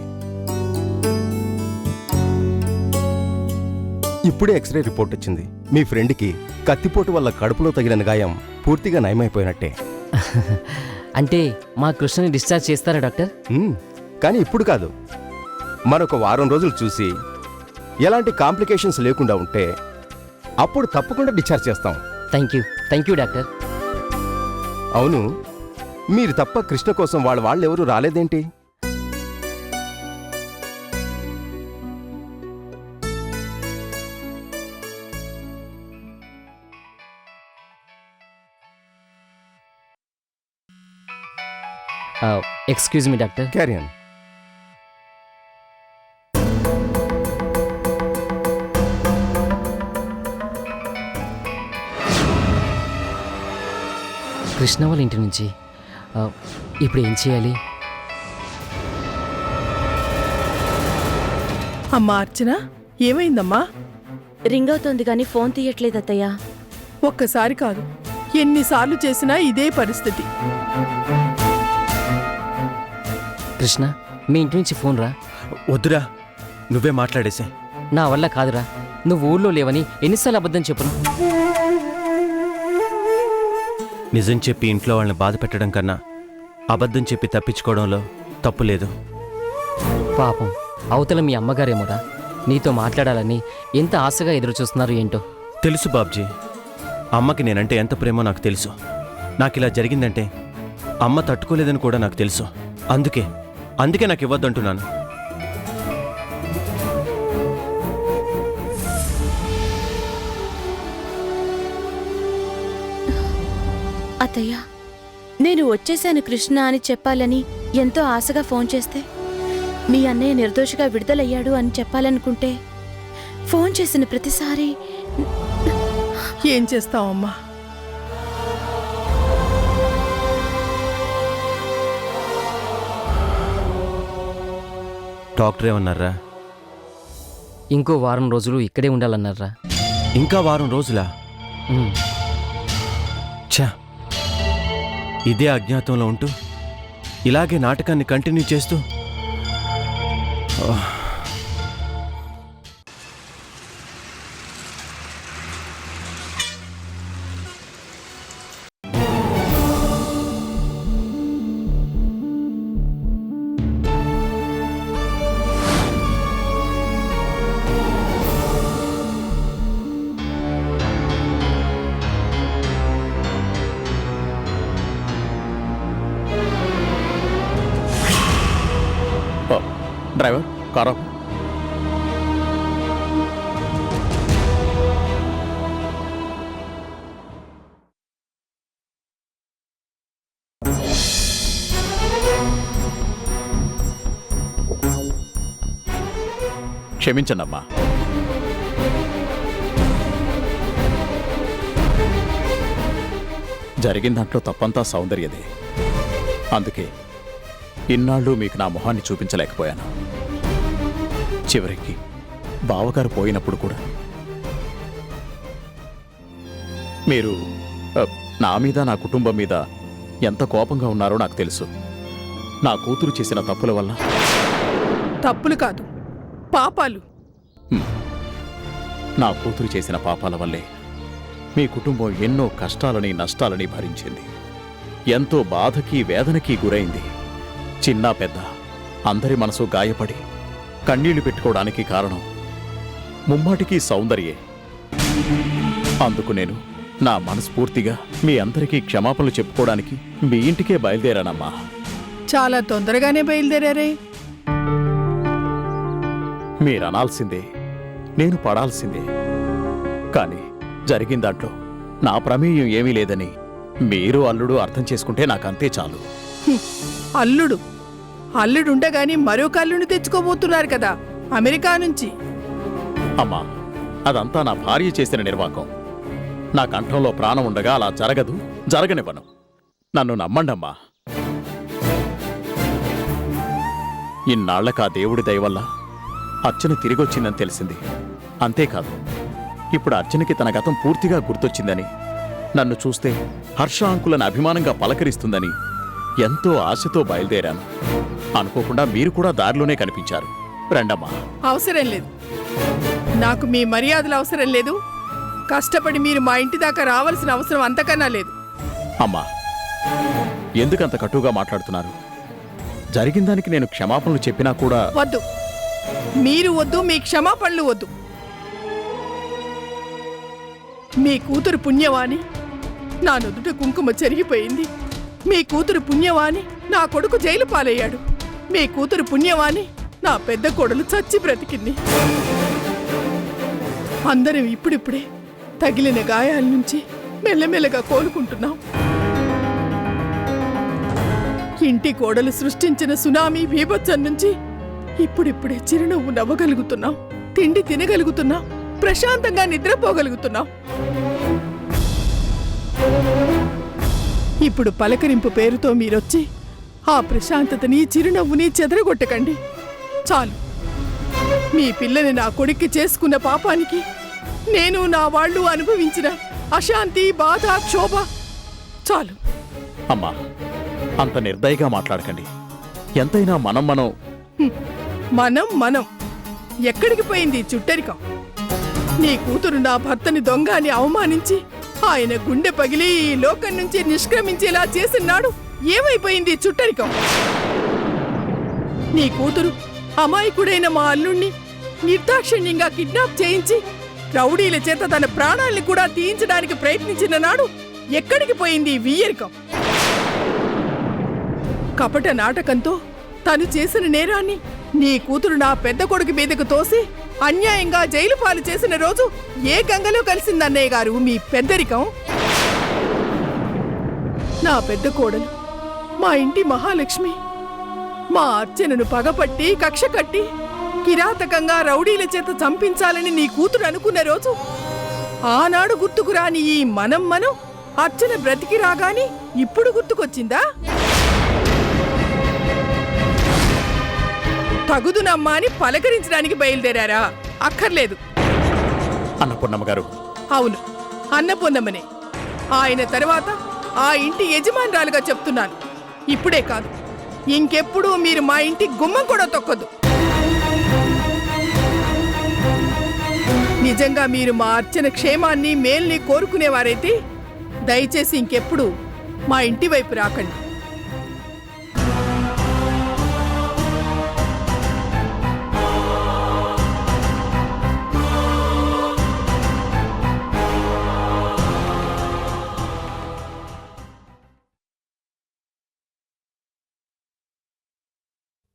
ఇప్పుడే ఎక్స్రే రిపోర్ట్ వచ్చింది. మీ ఫ్రెండ్కి కత్తిపోటు వల్ల కడుపులో తగిలిన గాయం పూర్తిగా నయమైపోయినట్టే. అంటే మా కృష్ణని డిశ్చార్జ్ చేస్తారా డాక్టర్? కానీ ఇప్పుడు కాదు, మరొక వారం రోజులు చూసి ఎలాంటి కాంప్లికేషన్స్ లేకుండా ఉంటే అప్పుడు తప్పకుండా డిశ్చార్జ్ చేస్తాం. Thank you doctor. అవును, మీరు తప్ప కృష్ణ కోసం వాళ్ళెవరూ రాలేదేంటి? Excuse me doctor. Carrier. Krishna వాళ్ళ ఇంటి నుంచి ఇప్పుడు ఏం చేయాలి? అమ్మా అర్చన, ఏమైందమ్మా? రింగ్ అవుతోంది కానీ ఫోన్ తీయట్లేదు అత్తయ్య. ఒక్కసారి కాదు, ఎన్నిసార్లు చేసినా ఇదే పరిస్థితి. కృష్ణ, మీ ఇంటి నుంచి ఫోన్ రా. వద్దురా, నువ్వే మాట్లాడేసే. నా వల్ల కాదురా, నువ్వు ఊళ్ళో లేవని ఎన్నిసార్లు అబద్ధం చెప్పును? నిజం చెప్పి ఇంట్లో వాళ్ళని బాధ పెట్టడం కన్నా అబద్ధం చెప్పి తప్పించుకోవడంలో తప్పు లేదు. పాపం అవతల మీ అమ్మగారేమోరా నీతో మాట్లాడాలని ఎంత ఆశగా ఎదురు చూస్తున్నారు ఏంటో. తెలుసు బాబ్జీ, అమ్మకి నేనంటే ఎంత ప్రేమో నాకు తెలుసు. నాకిలా జరిగిందంటే అమ్మ తట్టుకోలేదని కూడా నాకు తెలుసు. అందుకే నాకు ఇవ్వద్దంటున్నాను. అత్తయ్య, నేను వచ్చేశాను కృష్ణ అని చెప్పాలని ఎంతో ఆశగా ఫోన్ చేస్తే, మీ అన్నయ్య నిర్దోషిగా విడుదలయ్యాడు అని చెప్పాలనుకుంటే ఫోన్ చేసిన ప్రతిసారి ఏం చేస్తావమ్మా? డాక్టర్ ఏమన్నారా? ఇంకో వారం రోజులు ఇక్కడే ఉండాలన్నారా. ఇంకా వారం రోజులా? ఛా, ఇదే అజ్ఞాతంలో ఉంటూ ఇలాగే నాటకాన్ని కంటిన్యూ చేస్తూ డ్రైవర్, కారు. క్షమించండమ్మా. జరిగిన దాంట్లో తప్పంతా సౌందర్యదే. అందుకే ఇన్నాళ్ళు మీకు నా మొహాన్ని చూపించలేకపోయాను. చివరికి బావగారు పోయినప్పుడు కూడా మీరు నా మీద, నా కుటుంబం మీద ఎంత కోపంగా ఉన్నారో నాకు తెలుసు. నా కూతురు చేసిన తప్పుల వల్ల. తప్పులు కాదు, పాపాలు. నా కూతురు చేసిన పాపాల వల్లే మీ కుటుంబం ఎన్నో కష్టాలని, నష్టాలని భరించింది. ఎంతో బాధకి, వేదనకి గురైంది. చిన్న పెద్ద అందరి మనసు గాయపడి కన్నీళ్లు పెట్టుకోవడానికి కారణం ముమ్మాటికి సౌందర్యే. అందుకు నేను నా మనస్ఫూర్తిగా మీ అందరికీ క్షమాపణలు చెప్పుకోవడానికి మీ ఇంటికే బయలుదేరానమ్మా. చాలా తొందరగానే బయలుదేరారే. మీరనాల్సిందే, నేను పడాల్సిందే. కానీ జరిగిన దాంట్లో నా ప్రమేయం ఏమీ లేదని మీరు అల్లుడు అర్థం చేసుకుంటే నాకంతే చాలు. అల్లుడుండగాని మరొక అల్లుడిని తెచ్చుకోబోతున్నారు కదా అమెరికా నుంచి. అమ్మా, అదంతా నా భార్య చేసిన నిర్వాకం. నా కంఠంలో ప్రాణం ఉండగా అలా జరగదు, జరగనివ్వను. నన్ను నమ్మండమ్మా. ఇన్నాళ్లకా దేవుడి దయవల్ల అర్చన తిరిగొచ్చిందని తెలిసింది. అంతేకాదు, ఇప్పుడు అర్చనకి తన గతం పూర్తిగా గుర్తొచ్చిందని, నన్ను చూస్తే హర్ష అంకులను అభిమానంగా పలకరిస్తుందని ఎంతో ఆశతో బయలుదేరాను. అనుకోకుండా మీరు కూడా దారిలోనే కనిపించారు. రండమ్మా. అవసరం లేదు, నాకు మీ మర్యాదలు అవసరం లేదు. కష్టపడి మీరు మా ఇంటి దాకా రావాల్సిన అవసరం అంతకన్నా లేదు. అమ్మా, ఎందుకంత కటుగా మాట్లాడుతున్నారు? జరిగిన దానికి నేను క్షమాపణలు చెప్పినా కూడా వద్దు, మీరు వద్దు, మీ క్షమాపణలు వద్దు. మీ కూతురు పుణ్యవాణి నా నుదుట కుంకుమ చెరిగిపోయింది. మీ కూతురు పుణ్యవాణి నా కొడుకు జైలు పాలయ్యాడు. మీ కూతురు పుణ్యవాణి నా పెద్ద కొడలు చచ్చి బ్రతికింది. అందరం ఇప్పుడిప్పుడే తగిలిన గాయాల నుంచి మెల్లమెల్లగా కోలుకుంటున్నాం. ఇంటి కోడలు సృష్టించిన సునామీ బీభత్సం నుంచి ఇప్పుడిప్పుడే చిరునవ్వు నవ్వగలుగుతున్నాం, తిండి తినగలుగుతున్నాం, ప్రశాంతంగా నిద్రపోగలుగుతున్నాం. ఇప్పుడు పలకరింపు పేరుతో మీరొచ్చి ఆ ప్రశాంతతని, చిరునవ్వుని చెదరగొట్టకండి. చాలు. మీ పిల్లని నా కొడుక్కి చేసుకున్న పాపానికి నేను, నా వాళ్ళు అనుభవించిన అశాంతి, బాధ, క్షోభ చాలు. అమ్మా, అంత నిర్దయగా మాట్లాడకండి. ఎంతైనా మనం ఎక్కడికి పోయింది చుట్టరికం? నీ కూతురు నా భర్తని దొంగ అని అవమానించి ఆయన గుండె పగిలి ఈ లోకం నుంచి నిష్క్రమించేలా చేసినాడు. ఏమైపోయింది చుట్టరికం? నీ కూతురు అమాయకుడైన మా అల్లుణ్ణి నిర్దాక్షిణ్యంగా కిడ్నాప్ చేయించి రౌడీల చేత తన ప్రాణాల్ని కూడా తీయించడానికి ప్రయత్నించిన నాడు ఎక్కడికి పోయింది వీయరికం? కపట నాటకంతో తను చేసిన నేరాన్ని నీ కూతురు నా పెద్ద కొడుకు మీదకు తోసి అన్యాయంగా జైలు పాలు చేసిన రోజు ఏ గంగలో కలిసిందన్నయ్య గారు మీ పెద్దరికం? నా పెద్ద కోడలు, మా ఇంటి మహాలక్ష్మి, మా అర్చనను పగపట్టి కక్ష కట్టి కిరాతకంగా రౌడీల చేత చంపించాలని నీ కూతురు అనుకున్న రోజు ఆనాడు గుర్తుకురాని ఈ మనం అర్చన బ్రతికి రాగాని ఇప్పుడు గుర్తుకొచ్చిందా? తగుదునమ్మా అని పలకరించడానికి బయలుదేరారా? అక్కర్లేదు. అన్నపూర్ణమ్మ గారు. అవును, అన్నపూర్ణమ్మనే. ఆయన తర్వాత ఆ ఇంటి యజమానురాలుగా చెప్తున్నాను. ఇప్పుడే కాదు, ఇంకెప్పుడు మీరు మా ఇంటి గుమ్మం కూడా తొక్కదు. నిజంగా మీరు మా అర్చన క్షేమాన్ని, మేల్ని కోరుకునేవారైతే దయచేసి ఇంకెప్పుడు మా ఇంటి వైపు రాకండి.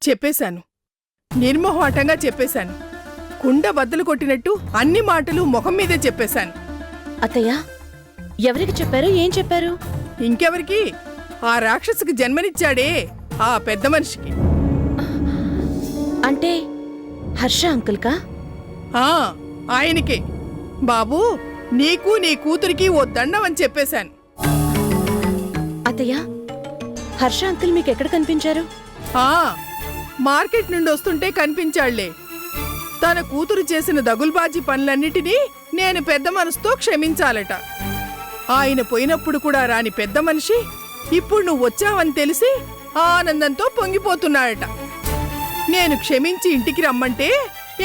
చెప్పేశాను, నిర్మోహాటంగా చెప్పేశాను. కుండ బద్దలు కొట్టినట్టు అన్ని మాటలు ముఖం మీదే చెప్పేశాను. అత్తయ్య, ఎవరికి చెప్పారు? ఏం చెప్పారు? ఇంకెవరికి? ఆ రాక్షసుకి జన్మనిచ్చాడే ఆ పెద్ద మనిషికి. అంటే హర్ష అంకుల్కా? ఆయనకే. బాబూ, నీకు నీ కూతురికి ఓ దండం అని చెప్పేశాను. అత్తయ్య, హర్ష అంకుల్ మీకు ఎక్కడ కనిపించారు? మార్కెట్ నుండి వస్తుంటే కనిపించాళ్లే. తన కూతురు చేసిన దగుల్బాజీ పనులన్నిటినీ నేను పెద్ద మనసుతో క్షమించాలట. ఆయన పోయినప్పుడు కూడా రాని పెద్ద మనిషి ఇప్పుడు నువ్వు వచ్చావని తెలిసి ఆనందంతో పొంగిపోతున్నాడట. నేను క్షమించి ఇంటికి రమ్మంటే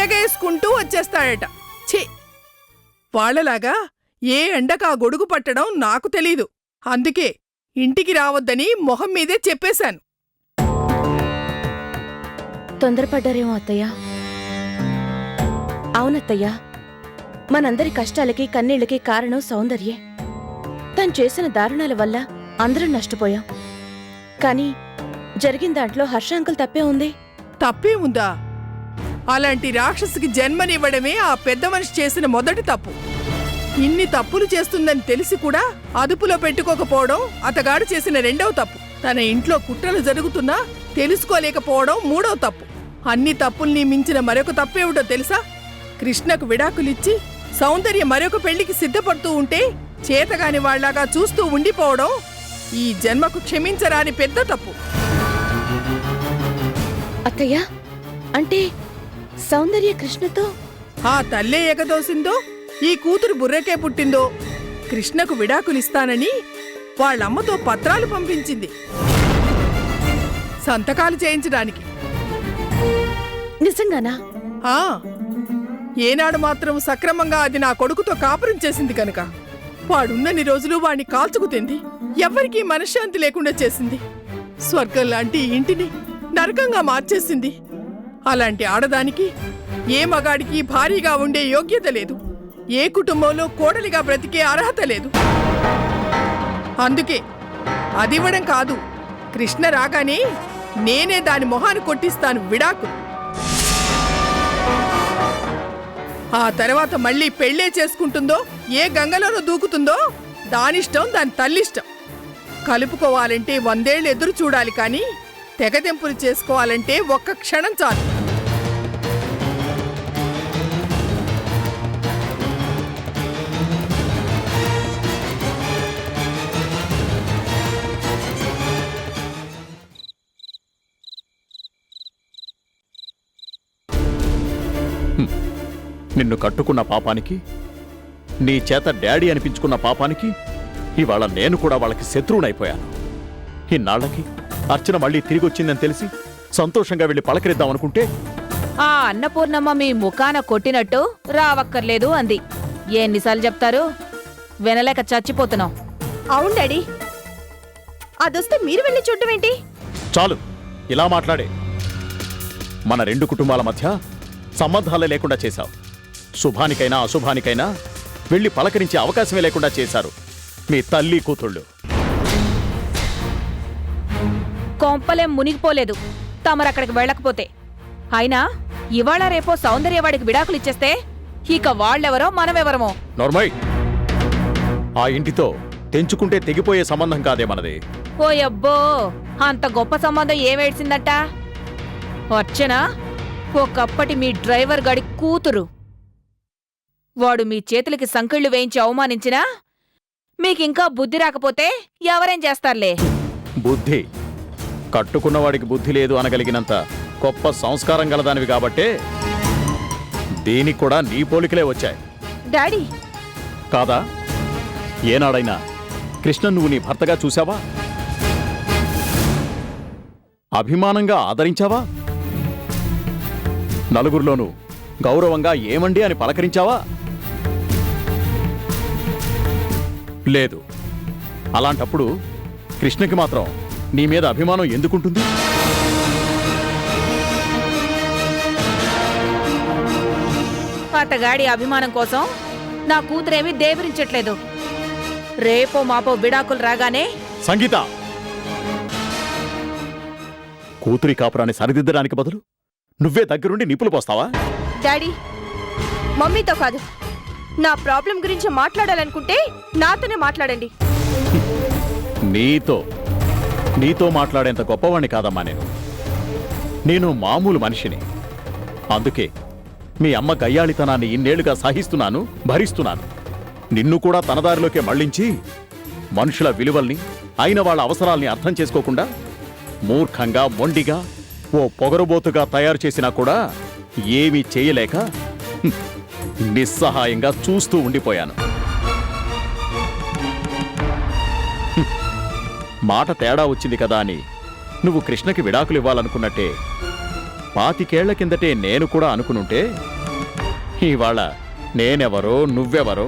ఎగేసుకుంటూ వచ్చేస్తాడట. ఛీ, వాళ్లలాగా ఏ ఎండకా గొడుగు పట్టడం నాకు తెలీదు. అందుకే ఇంటికి రావద్దని మొహం మీదే చెప్పేశాను. తొందరపడ్డారేమో అత్తయ్య. అవునత్తయ్య, మనందరి కష్టాలకి కన్నీళ్ళకి కారణం సౌందర్యే. తను చేసిన దారుణాల వల్ల అందరం నష్టపోయాం. కానీ జరిగిన దాంట్లో హర్ష అంకుల్ తప్పే ఉంది. తప్పే ఉందా? అలాంటి రాక్షసుకి జన్మనివ్వడమే ఆ పెద్ద మనిషి చేసిన మొదటి తప్పు. ఇన్ని తప్పులు చేస్తుందని తెలిసి కూడా అదుపులో పెట్టుకోకపోవడం అతగాడు చేసిన రెండవ తప్పు. తన ఇంట్లో కుట్రలు జరుగుతున్నా తెలుసుకోలేకపోవడం మూడవ తప్పు. అన్ని తప్పుల్ని మించిన మరొక తప్పేమిటో తెలుసా? కృష్ణకు విడాకులిచ్చి సౌందర్య మరొక పెళ్లికి సిద్ధపడుతూ ఉంటే చేతగాని వాళ్లాగా చూస్తూ ఉండిపోవడం ఈ జన్మకు క్షమించరాని పెద్ద తప్పు. అత్తయ్య, అంటే సౌందర్య కృష్ణతో ఆ తల్లే ఎగదోసిందో, ఈ కూతురు బుర్రకే పుట్టిందో కృష్ణకు విడాకులిస్తానని వాళ్ళమ్మతో పత్రాలు పంపించింది, సంతకాలు చేయించడానికి. నిజంగానా? ఏనాడు మాత్రం సక్రమంగా అది నా కొడుకుతో కాపురం చేసింది కనుక వాడున్నన్ని రోజులు వాణ్ణి కాల్చుకు తింది. ఎవరికీ మనశ్శాంతి లేకుండా చేసింది. స్వర్గం లాంటి ఈ ఇంటిని నరకంగా మార్చేసింది. అలాంటి ఆడదానికి ఏ మగాడికి భారీగా ఉండే యోగ్యత లేదు. ఏ కుటుంబంలో కోడలిగా బ్రతికే అర్హత లేదు. అందుకే అదివ్వడం కాదు, కృష్ణ రాగానే నేనే దాని మొహాన్ని కొట్టిస్తాను విడాకు. ఆ తర్వాత మళ్ళీ పెళ్ళే చేసుకుంటుందో ఏ గంగలోనూ దూకుతుందో దానిష్టం, దాని తల్లిష్టం. కలుపుకోవాలంటే 100 ఏళ్ళు ఎదురు చూడాలి, కానీ తెగదెంపులు చేసుకోవాలంటే ఒక్క క్షణం చాలు. నిన్ను కట్టుకున్న పాపానికి, నీ చేత డాడీ అనిపించుకున్న పాపానికి ఇవాళ నేను కూడా వాళ్ళకి శత్రువునైపోయాను. ఇన్నాళ్లకి అర్చన మళ్ళీ తిరిగొచ్చిందని తెలిసి సంతోషంగా వెళ్ళి పలకరిద్దామనుకుంటే ఆ అన్నపూర్ణమ్మ మీ ముఖాన కొట్టినట్టు రావక్కర్లేదు అంది. ఎన్నిసార్లు చెప్తారు? వినలేక చచ్చిపోతున్నాం. అవును డాడీ, అదొస్తే మీరు వెళ్ళి చూడటం ఏంటి? చాలు ఇలా మాట్లాడే. మన 2 కుటుంబాల మధ్య సంబంధాలే లేకుండా చేశావు. శుభానికైనా అశుభానికైనా వెళ్ళి పలకరించే అవకాశమే లేకుండా చేశారు మీ తల్లి కూతుళ్ళు. కొంపలేం మునిగిపోలేదు తమరక్కడికి వెళ్ళకపోతే. అయినా ఇవాళ రేపో సౌందర్యవాడికి విడాకులు ఇచ్చేస్తే ఇక వాళ్ళెవరో మనమెవరమో. నోర్మై, ఆ ఇంటితో తెంచుకుంటే తెగిపోయే సంబంధం కాదే మనది. ఓయబ్బో, అంత గొప్ప సంబంధం ఏమేడ్చిందట? అర్చన ఒకప్పటి మీ డ్రైవర్ గాడి కూతురు. వాడు మీ చేతులకి సంకెళ్ళు వేయించి అవమానించినా మీకింకా బుద్ధి రాకపోతే ఎవరేం చేస్తారులే. బుద్ధి కట్టుకున్నవాడికి బుద్ధి లేదు అనగలిగినంత గొప్ప సంస్కారం గలదానివి కాబట్టే దీనికి కూడా నీ పోలికలే వచ్చాయి. డాడీ కాదా? ఏనాడైనా కృష్ణ నువ్వు నీ భర్తగా చూశావా? అభిమానంగా ఆదరించావా? నలుగురిలోనూ గౌరవంగా ఏమండి అని పలకరించావా? లేదు. అలాంటప్పుడు కృష్ణకి మాత్రం నీ మీద అభిమానం ఎందుకుంటుంది? అతగాడి అభిమానం కోసం నా కూతురేమీ దేవరించట్లేదు. రేపో మాపో విడాకులు రాగానే సంగీత, కూతురి కాపురాన్ని సరిదిద్దడానికి బదులు నువ్వే దగ్గరుండి నిప్పులు పోస్తావా? డాడీ, మమ్మీతో కాదు, నా ప్రాబ్లం గురించి మాట్లాడాలనుకుంటే నాతోనే మాట్లాడండి. నీతో మాట్లాడేంత గొప్పవాణ్ణి కాదమ్మా నేను మామూలు మనిషిని. అందుకే మీ అమ్మ గయ్యాళితనాన్ని ఇన్నేళ్లుగా సహిస్తున్నాను, భరిస్తున్నాను. నిన్ను కూడా తనదారిలోకే మళ్లించి మనుషుల విలువల్ని, అయిన వాళ్ళ అవసరాల్ని అర్థం చేసుకోకుండా మూర్ఖంగా, మొండిగా, ఓ పొగరుబోతుగా తయారు చేసినా కూడా ఏమీ చేయలేక నిస్సహాయంగా చూస్తూ ఉండిపోయాను. మాట తేడా వచ్చింది కదా అని నువ్వు కృష్ణకి విడాకులు ఇవ్వాలనుకున్నట్టే 25 ఏళ్ల కిందటే నేను కూడా అనుకునుంటే ఇవాళ నేనెవరో, నువ్వెవరో,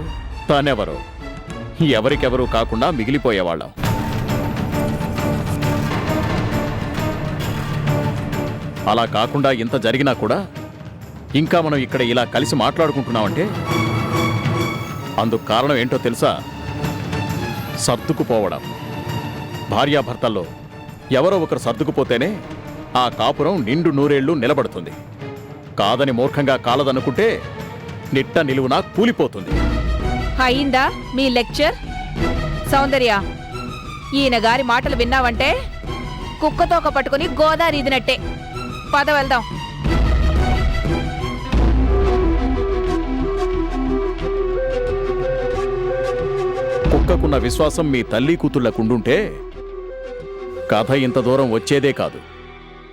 తానెవరో ఎవరికెవరూ కాకుండా మిగిలిపోయేవాళ్ళం. అలా కాకుండా ఇంత జరిగినా కూడా ఇంకా మనం ఇక్కడ ఇలా కలిసి మాట్లాడుకుంటున్నామంటే అందుకు కారణం ఏంటో తెలుసా? సర్దుకుపోవడం. భార్యాభర్తల్లో ఎవరో ఒకరు సర్దుకుపోతేనే ఆ కాపురం నిండు నూరేళ్లు నిలబడుతుంది. కాదని మూర్ఖంగా కాలదనుకుంటే నిట్ట నిలువునా కూలిపోతుంది. అయిందా మీ లెక్చర్? సౌందర్య, ఈయన గారి మాటలు విన్నావంటే కుక్కతోక పట్టుకుని గోదావరి ఇదినట్టే. పద వెళ్దాం. కుక్కకున్న విశ్వాసం మీ తల్లి కూతుళ్లకుండుంటే కథ ఇంత దూరం వచ్చేదే కాదు.